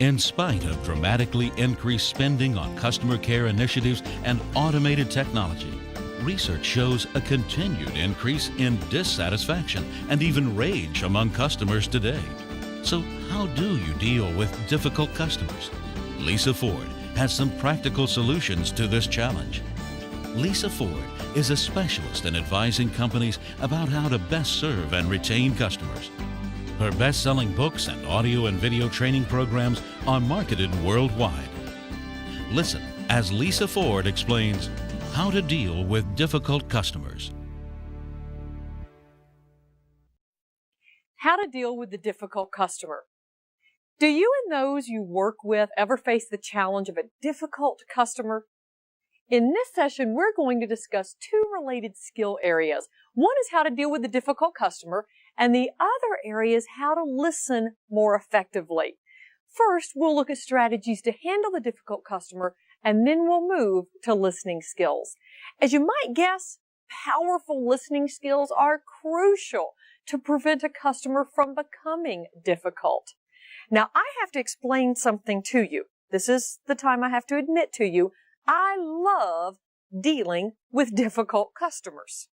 In spite of dramatically increased spending on customer care initiatives and automated technology, research shows a continued increase in dissatisfaction and even rage among customers today. So how do you deal with difficult customers? Lisa Ford has some practical solutions to this challenge. Lisa Ford is a specialist in advising companies about how to best serve and retain customers. Her best-selling books and audio and video training programs are marketed worldwide. Listen as Lisa Ford explains how to deal with difficult customers. How to deal with the difficult customer. Do you and those you work with ever face the challenge of a difficult customer? In this session, we're going to discuss two related skill areas. One is how to deal with the difficult customer, and the other area is how to listen more effectively. First, we'll look at strategies to handle the difficult customer, and then we'll move to listening skills. As you might guess, powerful listening skills are crucial to prevent a customer from becoming difficult. Now, I have to explain something to you. This is the time I have to admit to you, I love dealing with difficult customers.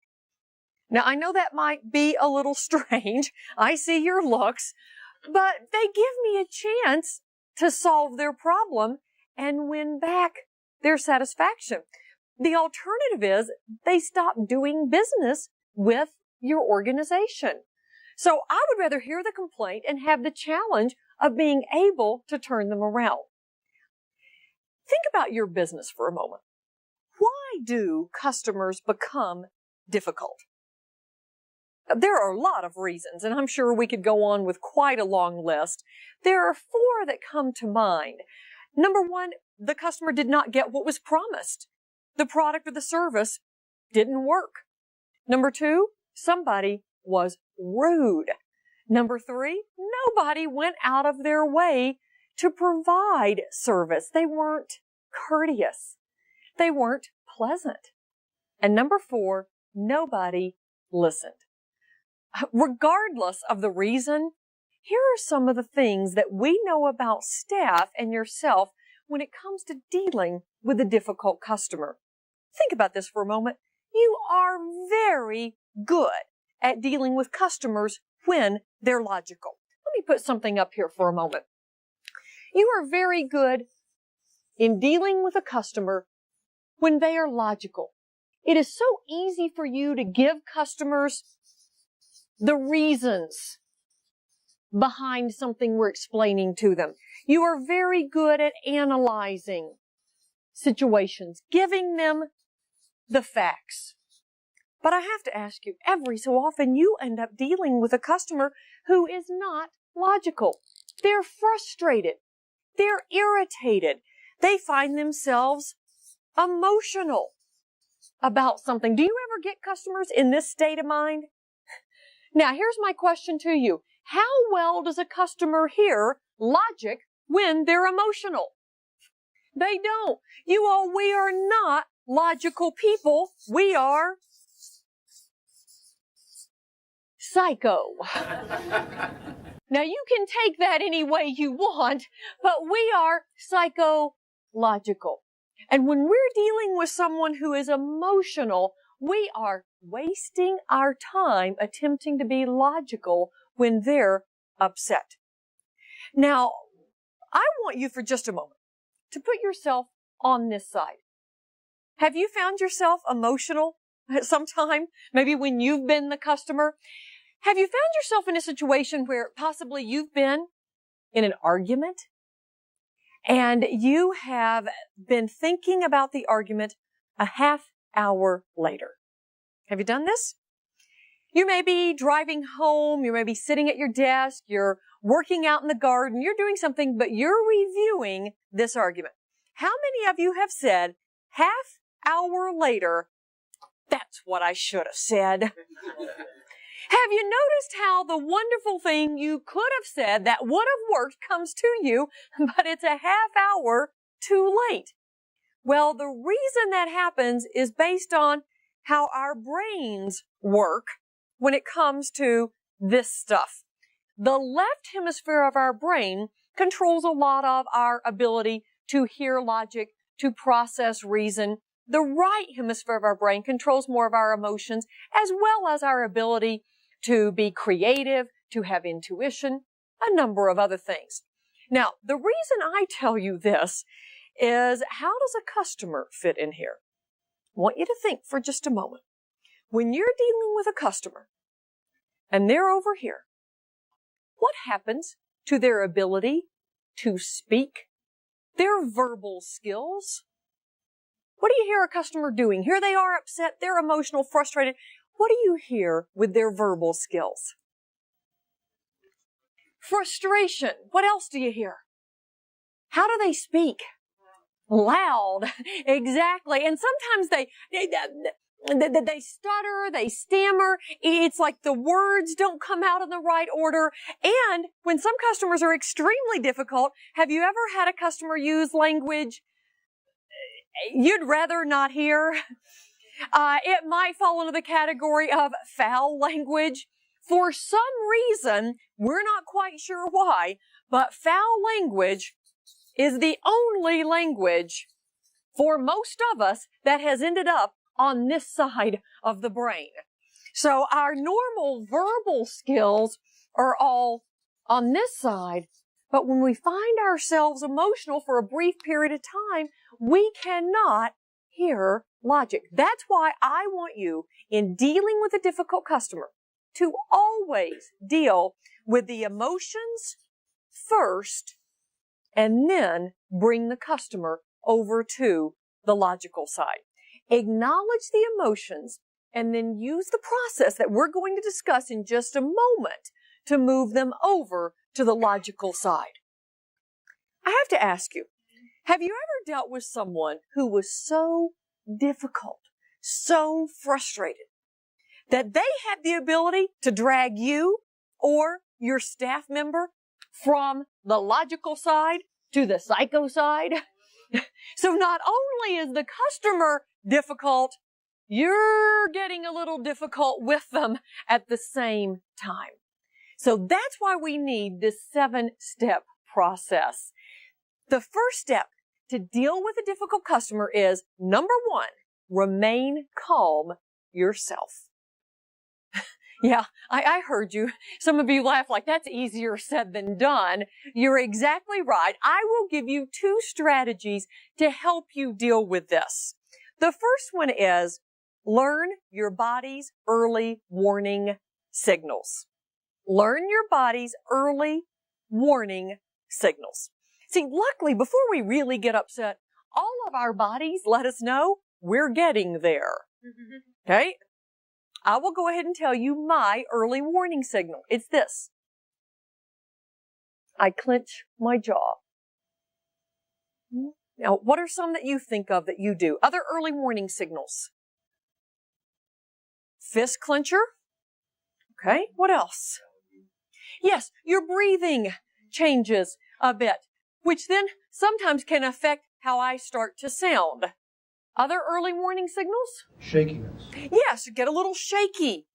Now, I know that might be a little strange. I see your looks, but they give me a chance to solve their problem and win back their satisfaction. The alternative is they stop doing business with your organization. So I would rather hear the complaint and have the challenge of being able to turn them around. Think about your business for a moment. Why do customers become difficult? There are a lot of reasons, and I'm sure we could go on with quite a long list. There are four that come to mind. Number one, the customer did not get what was promised. The product or the service didn't work. Number two, somebody was rude. Number three, nobody went out of their way to provide service. They weren't courteous. They weren't pleasant. And number four, nobody listened. Regardless of the reason, here are some of the things that we know about staff and yourself when it comes to dealing with a difficult customer. Think about this for a moment. You are very good at dealing with customers when they're logical. Let me put something up here for a moment. You are very good in dealing with a customer when they are logical. It is so easy for you to give customers the reasons behind something we're explaining to them. You are very good at analyzing situations, giving them the facts. But I have to ask you, every so often you end up dealing with a customer who is not logical. They're frustrated. They're irritated. They find themselves emotional about something. Do you ever get customers in this state of mind? Now, here's my question to you. How well does a customer hear logic when they're emotional? They don't. We are not logical people. We are psycho. Now, you can take that any way you want, but we are psychological. And when we're dealing with someone who is emotional, we are wasting our time attempting to be logical when they're upset. Now, I want you for just a moment to put yourself on this side. Have you found yourself emotional at some time? Maybe when you've been the customer? Have you found yourself in a situation where possibly you've been in an argument and you have been thinking about the argument a half hour later? Have you done this? You may be driving home, you may be sitting at your desk, you're working out in the garden, you're doing something, but you're reviewing this argument. How many of you have said, half hour later, that's what I should have said? Have you noticed how the wonderful thing you could have said that would have worked comes to you, but it's a half hour too late? Well, the reason that happens is based on how our brains work when it comes to this stuff. The left hemisphere of our brain controls a lot of our ability to hear logic, to process reason. The right hemisphere of our brain controls more of our emotions, as well as our ability to be creative, to have intuition, a number of other things. Now, the reason I tell you this is, how does a customer fit in here? I want you to think for just a moment. When you're dealing with a customer and they're over here, what happens to their ability to speak, their verbal skills? What do you hear a customer doing? Here they are upset, they're emotional, frustrated. What do you hear with their verbal skills? Frustration. What else do you hear? How do they speak? Loud. Exactly. And sometimes they stutter, they stammer. It's like the words don't come out in the right order. And when some customers are extremely difficult, have you ever had a customer use language you'd rather not hear? It might fall into the category of foul language. For some reason, we're not quite sure why, but foul language is the only language for most of us that has ended up on this side of the brain. So our normal verbal skills are all on this side, but when we find ourselves emotional for a brief period of time, we cannot hear logic. That's why I want you, in dealing with a difficult customer, to always deal with the emotions first and then bring the customer over to the logical side. Acknowledge the emotions and then use the process that we're going to discuss in just a moment to move them over to the logical side. I have to ask you, have you ever dealt with someone who was so difficult, so frustrated, that they had the ability to drag you or your staff member from the logical side to the psycho side? So not only is the customer difficult, you're getting a little difficult with them at the same time. So that's why we need this 7-step process. The first step to deal with a difficult customer is, number 1, remain calm yourself. Yeah, I heard you. Some of you laugh like that's easier said than done. You're exactly right. I will give you 2 strategies to help you deal with this. The first one is, learn your body's early warning signals. Learn your body's early warning signals. See, luckily, before we really get upset, all of our bodies let us know we're getting there. Okay? I will go ahead and tell you my early warning signal. It's this. I clench my jaw. Now, what are some that you think of that you do? Other early warning signals. Fist clencher. Okay, what else? Yes, your breathing changes a bit, which then sometimes can affect how I start to sound. Other early warning signals? Shakiness. Yes, you get a little shaky.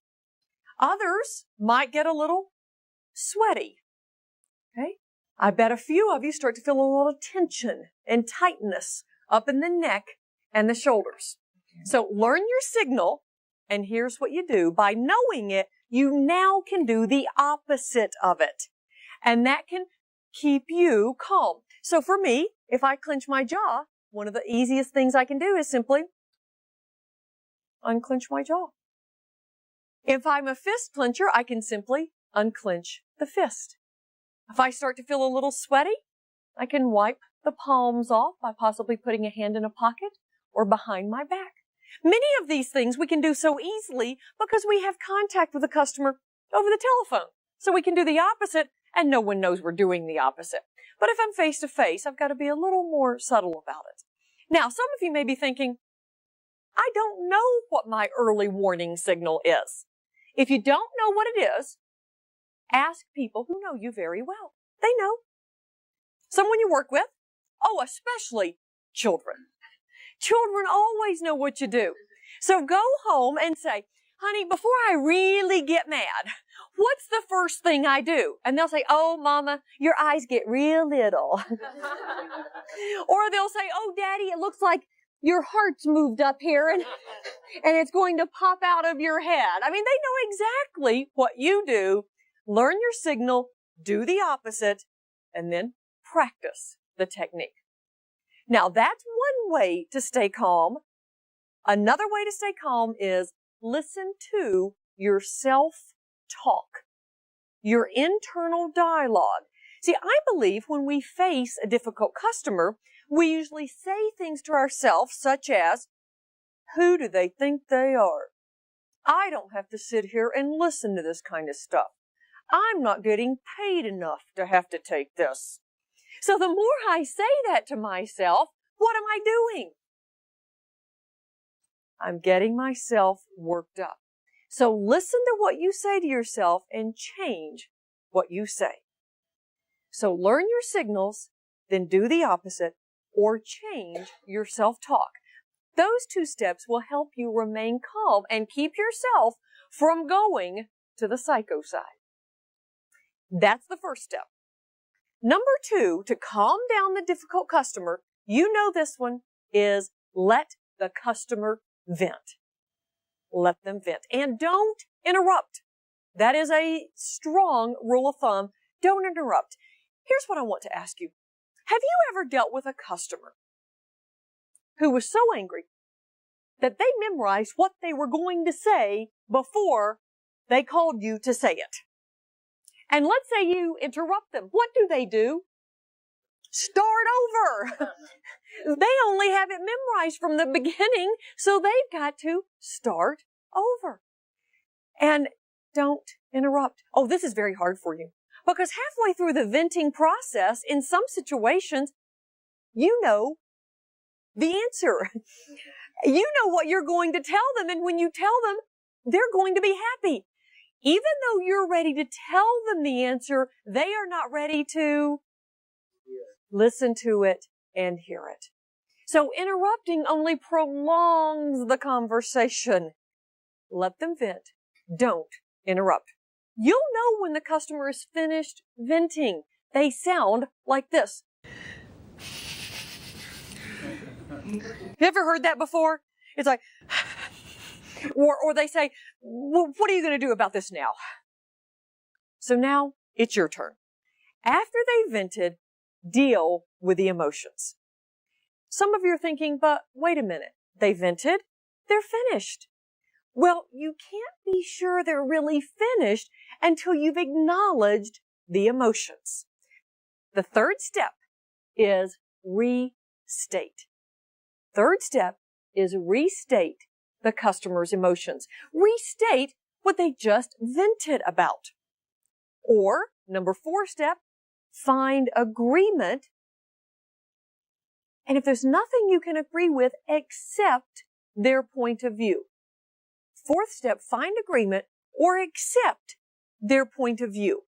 Others might get a little sweaty. Okay? I bet a few of you start to feel a little tension and tightness up in the neck and the shoulders. So learn your signal, and here's what you do. By knowing it, you now can do the opposite of it. And that can keep you calm. So for me, if I clench my jaw, one of the easiest things I can do is simply unclench my jaw. If I'm a fist clencher, I can simply unclench the fist. If I start to feel a little sweaty, I can wipe the palms off by possibly putting a hand in a pocket or behind my back. Many of these things we can do so easily because we have contact with the customer over the telephone. So we can do the opposite and no one knows we're doing the opposite. But if I'm face to face, I've got to be a little more subtle about it. Now, some of you may be thinking, I don't know what my early warning signal is. If you don't know what it is, ask people who know you very well. They know. Someone you work with. Oh, especially children. Children always know what you do. So go home and say, honey, before I really get mad, what's the first thing I do? And they'll say, oh, Mama, your eyes get real little. Or they'll say, oh, Daddy, it looks like your heart's moved up here and it's going to pop out of your head. I mean, they know exactly what you do. Learn your signal, do the opposite, and then practice the technique. Now, that's one way to stay calm. Another way to stay calm is listen to your self-talk, your internal dialogue. See, I believe when we face a difficult customer, we usually say things to ourselves such as, who do they think they are? I don't have to sit here and listen to this kind of stuff. I'm not getting paid enough to have to take this. So the more I say that to myself, what am I doing? I'm getting myself worked up. So listen to what you say to yourself and change what you say. So learn your signals, then do the opposite, or change your self-talk. Those two steps will help you remain calm and keep yourself from going to the psycho side. That's the first step. Number 2, to calm down the difficult customer, you know this one, is let the customer vent. Let them vent. And don't interrupt. That is a strong rule of thumb. Don't interrupt. Here's what I want to ask you. Have you ever dealt with a customer who was so angry that they memorized what they were going to say before they called you to say it? And let's say you interrupt them. What do? Start over. They only have it memorized from the beginning, so they've got to start over. And don't interrupt. Oh, this is very hard for you. Because halfway through the venting process, in some situations, you know the answer. You know what you're going to tell them, and when you tell them, they're going to be happy. Even though you're ready to tell them the answer, they are not ready to listen to it and hear it. So interrupting only prolongs the conversation. Let them vent. Don't interrupt. You'll know when the customer is finished venting. They sound like this. You ever heard that before? It's like, or they say, well, what are you going to do about this now? So now it's your turn. After they vented, deal with the emotions. Some of you are thinking, but wait a minute. They vented. They're finished. Well, you can't be sure they're really finished until you've acknowledged the emotions. The third step is restate. Third step is restate the customer's emotions. Restate what they just vented about. Or, number 4 step, find agreement. And if there's nothing you can agree with, accept their point of view. 4th step, find agreement or accept their point of view.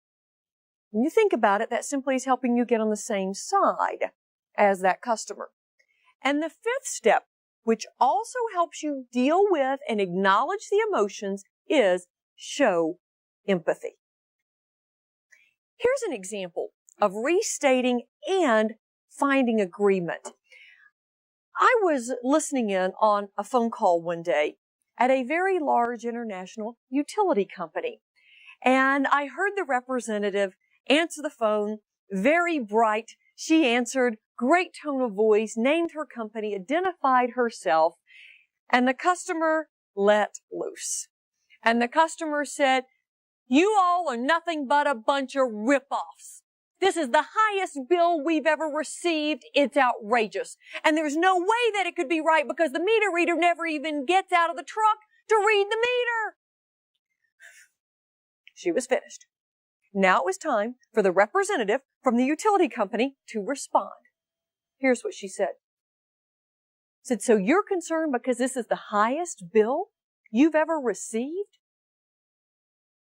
When you think about it, that simply is helping you get on the same side as that customer. And the 5th step, which also helps you deal with and acknowledge the emotions, is show empathy. Here's an example of restating and finding agreement. I was listening in on a phone call one day at a very large international utility company. And I heard the representative answer the phone, very bright. She answered, great tone of voice, named her company, identified herself, and the customer let loose. And the customer said, you all are nothing but a bunch of rip-offs. This is the highest bill we've ever received. It's outrageous. And there's no way that it could be right because the meter reader never even gets out of the truck to read the meter. She was finished. Now it was time for the representative from the utility company to respond. Here's what she said. Said, so you're concerned because this is the highest bill you've ever received?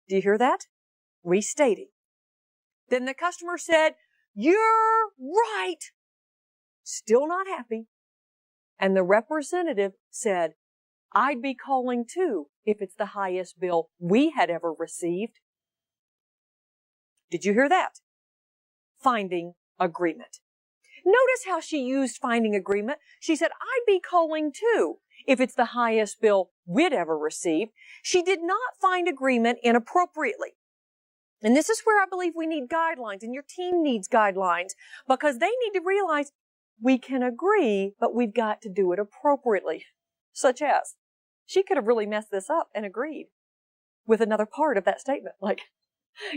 Do you hear that? Restating. Then the customer said, you're right. Still not happy. And the representative said, I'd be calling too if it's the highest bill we had ever received. Did you hear that? Finding agreement. Notice how she used finding agreement. She said, I'd be calling too if it's the highest bill we'd ever received. She did not find agreement inappropriately. And this is where I believe we need guidelines, and your team needs guidelines, because they need to realize we can agree, but we've got to do it appropriately. Such as, she could have really messed this up and agreed with another part of that statement. Like,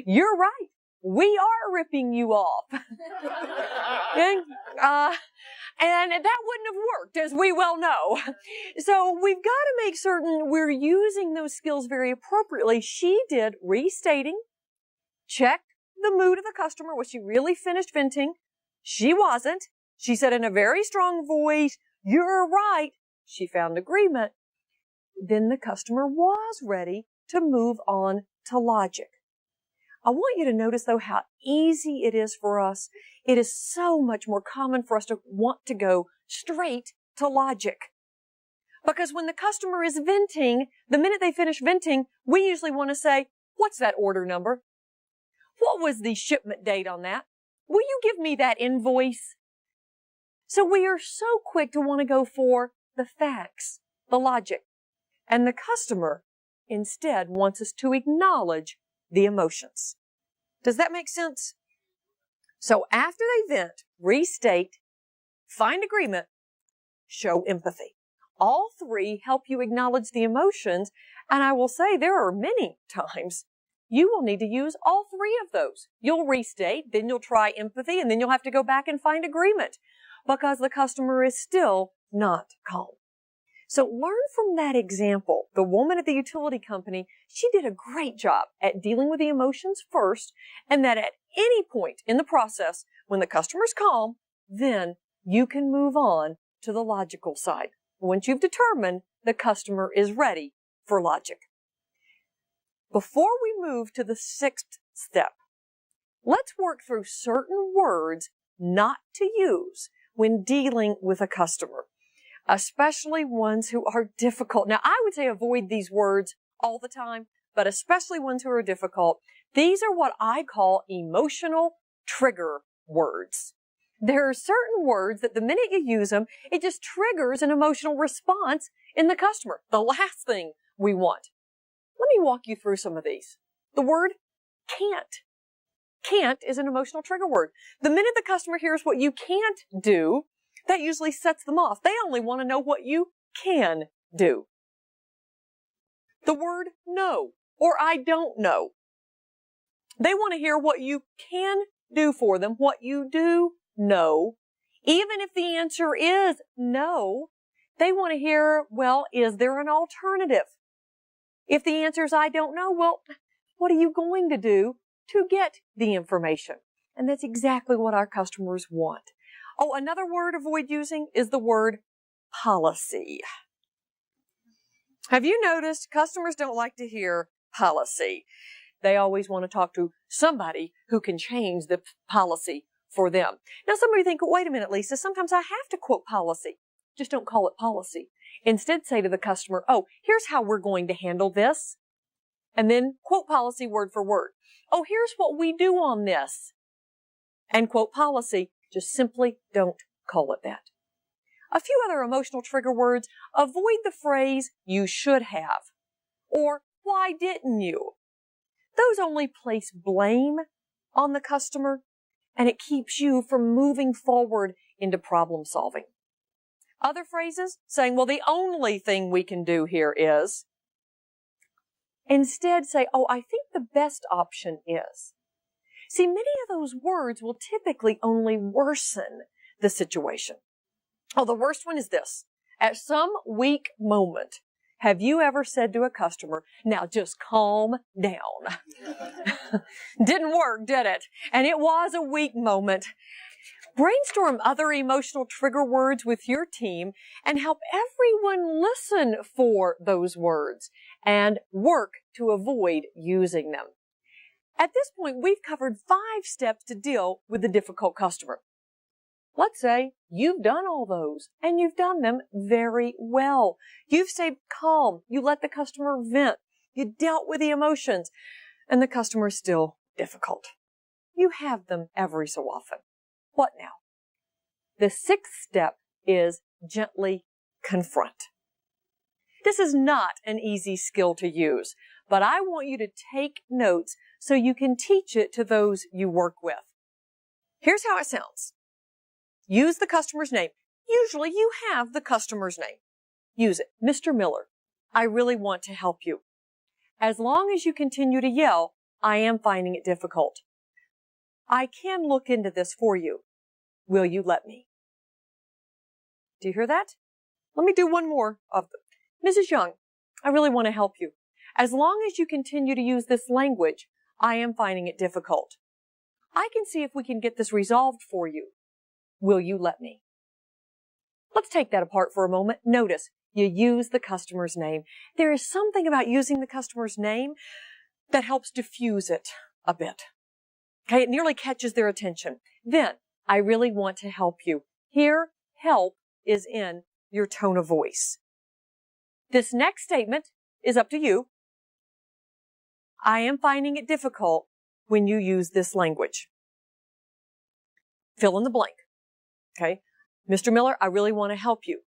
you're right. We are ripping you off. and that wouldn't have worked, as we well know. So we've got to make certain we're using those skills very appropriately. She did restating, check the mood of the customer. Was she really finished venting? She wasn't. She said in a very strong voice, you're right. She found agreement. Then the customer was ready to move on to logic. I want you to notice, though, how easy it is for us. It is so much more common for us to want to go straight to logic. Because when the customer is venting, the minute they finish venting, we usually want to say, what's that order number? What was the shipment date on that? Will you give me that invoice? So we are so quick to want to go for the facts, the logic. And the customer instead wants us to acknowledge the emotions. Does that make sense? So after they vent, restate, find agreement, show empathy. All three help you acknowledge the emotions, and I will say there are many times you will need to use all three of those. You'll restate, then you'll try empathy, and then you'll have to go back and find agreement because the customer is still not calm. So learn from that example. The woman at the utility company, she did a great job at dealing with the emotions first, and that at any point in the process, when the customer's calm, then you can move on to the logical side once you've determined the customer is ready for logic. Before we move to the sixth step, let's work through certain words not to use when dealing with a customer, especially ones who are difficult. Now, I would say avoid these words all the time, but especially ones who are difficult. These are what I call emotional trigger words. There are certain words that the minute you use them, it just triggers an emotional response in the customer. The last thing we want. Let me walk you through some of these. The word can't. Can't is an emotional trigger word. The minute the customer hears what you can't do, that usually sets them off. They only want to know what you can do. The word no or I don't know. They want to hear what you can do for them, what you do know. Even if the answer is no, they want to hear, well, is there an alternative? If the answer is I don't know, well, what are you going to do to get the information? And that's exactly what our customers want. Oh, another word avoid using is the word policy. Have you noticed customers don't like to hear policy? They always want to talk to somebody who can change the policy for them. Now, somebody think, wait a minute, Lisa, sometimes I have to quote policy. Just don't call it policy. Instead, say to the customer, oh, here's how we're going to handle this. And then quote policy word for word. Oh, here's what we do on this. And quote policy. Just simply don't call it that. A few other emotional trigger words. Avoid the phrase, you should have. Or, why didn't you? Those only place blame on the customer, and it keeps you from moving forward into problem solving. Other phrases saying, well, the only thing we can do here is. Instead say, oh, I think the best option is. See, many of those words will typically only worsen the situation. Oh, the worst one is this. At some weak moment, have you ever said to a customer, now just calm down? Didn't work, did it? And it was a weak moment. Brainstorm other emotional trigger words with your team and help everyone listen for those words and work to avoid using them. At this point, we've covered 5 steps to deal with the difficult customer. Let's say you've done all those and you've done them very well. You've stayed calm. You let the customer vent. You dealt with the emotions and the customer is still difficult. You have them every so often. What now? The sixth step is gently confront. This is not an easy skill to use, but I want you to take notes so you can teach it to those you work with. Here's how it sounds. Use the customer's name. Usually you have the customer's name. Use it. Mr. Miller, I really want to help you. As long as you continue to yell, I am finding it difficult. I can look into this for you. Will you let me? Do you hear that? Let me do one more of them. Mrs. Young, I really want to help you. As long as you continue to use this language, I am finding it difficult. I can see if we can get this resolved for you. Will you let me? Let's take that apart for a moment. Notice you use the customer's name. There is something about using the customer's name that helps diffuse it a bit. Okay, it nearly catches their attention. Then, I really want to help you. Here, help is in your tone of voice. This next statement is up to you. I am finding it difficult when you use this language. Fill in the blank. Okay? Mr. Miller, I really want to help you.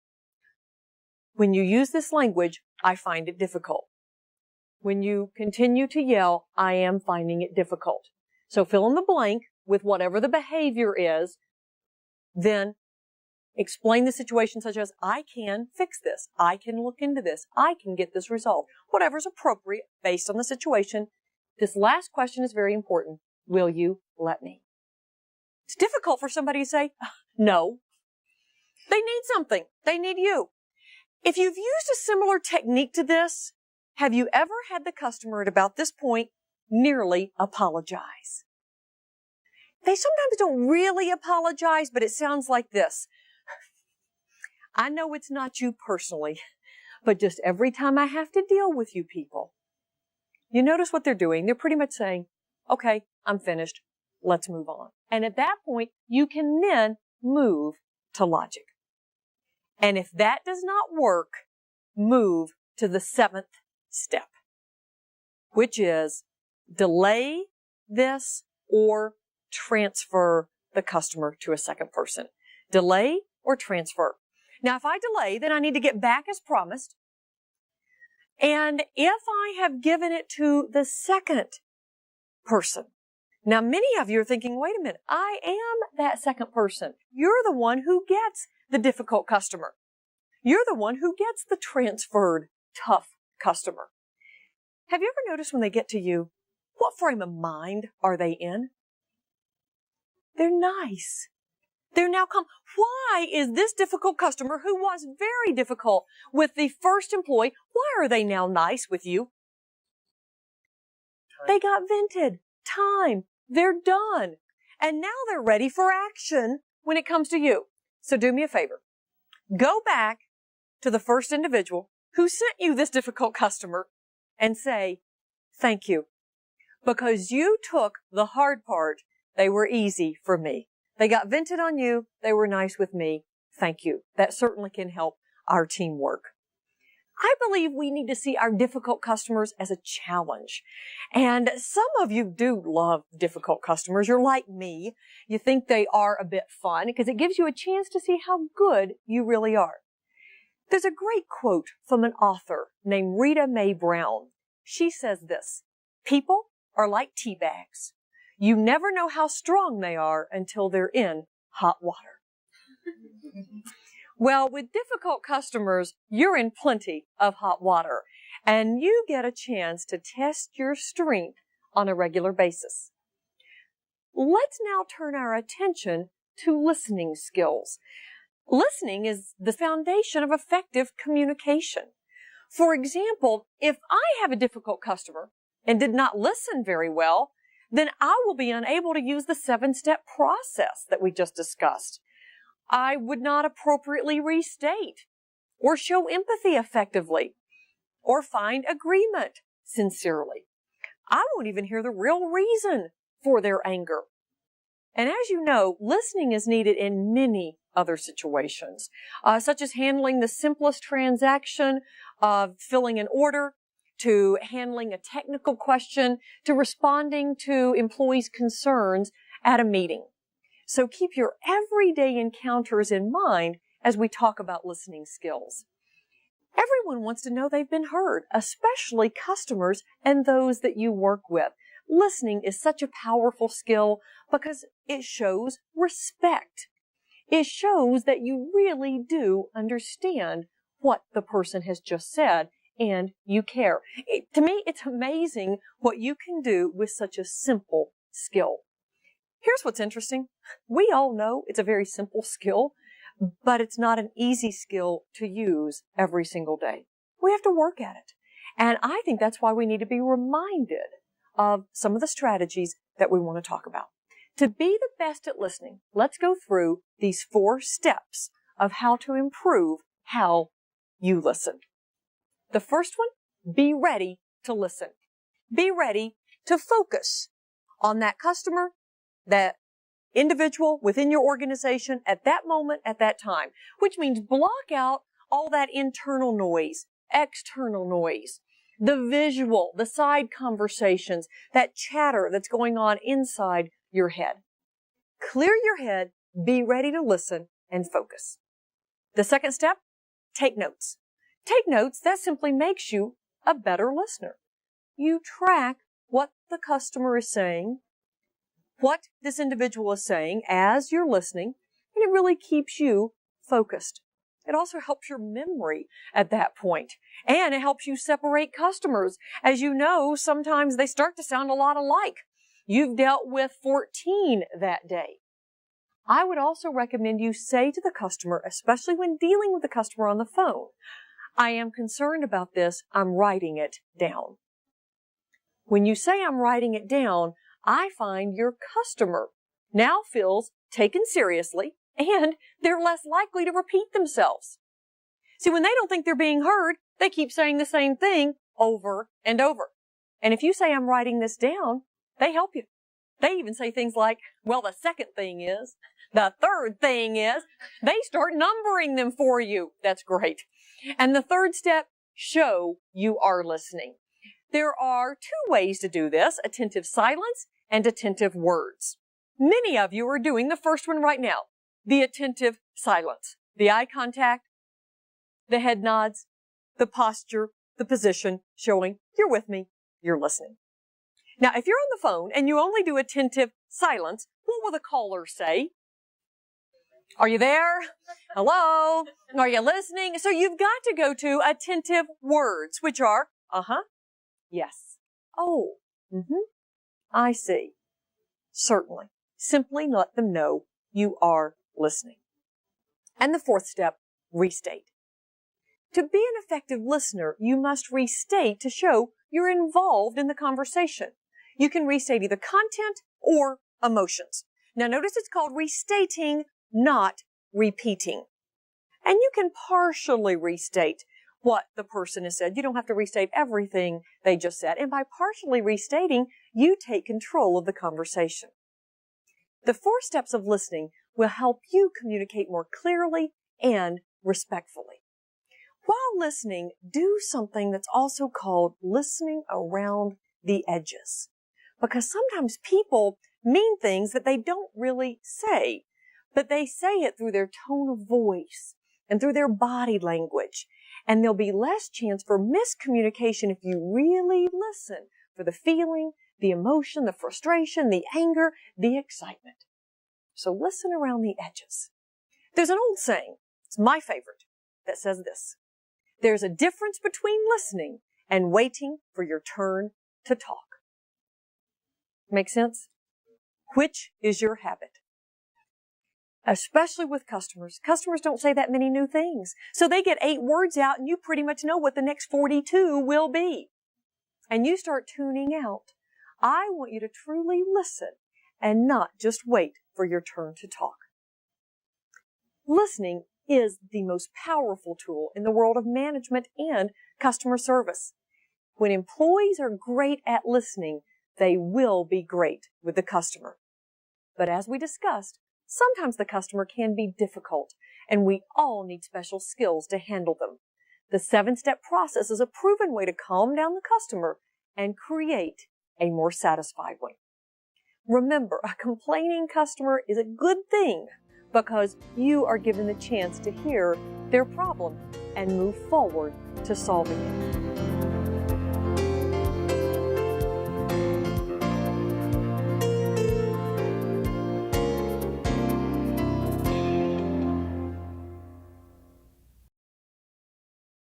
When you use this language, I find it difficult. When you continue to yell, I am finding it difficult. So fill in the blank with whatever the behavior is, then explain the situation such as, I can fix this. I can look into this. I can get this resolved. Whatever's appropriate based on the situation. This last question is very important. Will you let me? It's difficult for somebody to say, no. They need something. They need you. If you've used a similar technique to this, have you ever had the customer at about this point nearly apologize? They sometimes don't really apologize, but it sounds like this. I know it's not you personally, but just every time I have to deal with you people. You notice what they're doing. They're pretty much saying, okay, I'm finished. Let's move on. And at that point, you can then move to logic. And if that does not work, move to the seventh step, which is delay this or transfer the customer to a second person. Delay or transfer. Now, if I delay, then I need to get back as promised. And if I have given it to the second person, now many of you are thinking, wait a minute, I am that second person. You're the one who gets the difficult customer. You're the one who gets the transferred tough customer. Have you ever noticed when they get to you, what frame of mind are they in? They're nice. They're now calm. Why is this difficult customer who was very difficult with the first employee, why are they now nice with you? They got vented. Time. They're done. And now they're ready for action when it comes to you. So do me a favor. Go back to the first individual who sent you this difficult customer and say, thank you. Because you took the hard part. They were easy for me. They got vented on you. They were nice with me. Thank you. That certainly can help our teamwork. I believe we need to see our difficult customers as a challenge. And some of you do love difficult customers. You're like me. You think they are a bit fun because it gives you a chance to see how good you really are. There's a great quote from an author named Rita Mae Brown. She says this, people are like tea bags. You never know how strong they are until they're in hot water. Well, with difficult customers, you're in plenty of hot water, and you get a chance to test your strength on a regular basis. Let's now turn our attention to listening skills. Listening is the foundation of effective communication. For example, if I have a difficult customer and did not listen very well, then I will be unable to use the 7-step process that we just discussed. I would not appropriately restate or show empathy effectively or find agreement sincerely. I won't even hear the real reason for their anger. And as you know, listening is needed in many other situations, such as handling the simplest transaction of filling an order to handling a technical question, to responding to employees' concerns at a meeting. So keep your everyday encounters in mind as we talk about listening skills. Everyone wants to know they've been heard, especially customers and those that you work with. Listening is such a powerful skill because it shows respect. It shows that you really do understand what the person has just said and you care. To me, it's amazing what you can do with such a simple skill. Here's what's interesting. We all know it's a very simple skill, but it's not an easy skill to use every single day. We have to work at it. And I think that's why we need to be reminded of some of the strategies that we want to talk about. To be the best at listening, let's go through these 4 steps of how to improve how you listen. The first one, be ready to listen. Be ready to focus on that customer, that individual within your organization at that moment, at that time, which means block out all that internal noise, external noise, the visual, the side conversations, that chatter that's going on inside your head. Clear your head, be ready to listen, and focus. The second step, take notes. Take notes, that simply makes you a better listener. You track what the customer is saying, what this individual is saying as you're listening, and it really keeps you focused. It also helps your memory at that point, and it helps you separate customers. As you know, sometimes they start to sound a lot alike. You've dealt with 14 that day. I would also recommend you say to the customer, especially when dealing with the customer on the phone, I am concerned about this, I'm writing it down. When you say I'm writing it down, I find your customer now feels taken seriously and they're less likely to repeat themselves. See, when they don't think they're being heard, they keep saying the same thing over and over. And if you say I'm writing this down, they help you. They even say things like, well, the second thing is, the third thing is, they start numbering them for you. That's great. And the third step, show you are listening. There are 2 ways to do this, attentive silence and attentive words. Many of you are doing the first one right now, the attentive silence, the eye contact, the head nods, the posture, the position, showing you're with me, you're listening. Now, if you're on the phone and you only do attentive silence, what will the caller say? Are you there? Hello? Are you listening? So you've got to go to attentive words, which are, yes, oh, I see, certainly. Simply let them know you are listening. And the fourth step, restate. To be an effective listener, you must restate to show you're involved in the conversation. You can restate either content or emotions. Now notice it's called restating, not repeating. And you can partially restate what the person has said. You don't have to restate everything they just said. And by partially restating, you take control of the conversation. The 4 steps of listening will help you communicate more clearly and respectfully. While listening, do something that's also called listening around the edges. Because sometimes people mean things that they don't really say, but they say it through their tone of voice and through their body language. And there'll be less chance for miscommunication if you really listen for the feeling, the emotion, the frustration, the anger, the excitement. So listen around the edges. There's an old saying, it's my favorite, that says this: there's a difference between listening and waiting for your turn to talk. Make sense? Which is your habit? Especially with customers. Customers don't say that many new things. So they get 8 words out and you pretty much know what the next 42 will be. And you start tuning out. I want you to truly listen and not just wait for your turn to talk. Listening is the most powerful tool in the world of management and customer service. When employees are great at listening, they will be great with the customer. But as we discussed, sometimes the customer can be difficult, and we all need special skills to handle them. The 7-step process is a proven way to calm down the customer and create a more satisfied one. Remember, a complaining customer is a good thing because you are given the chance to hear their problem and move forward to solving it.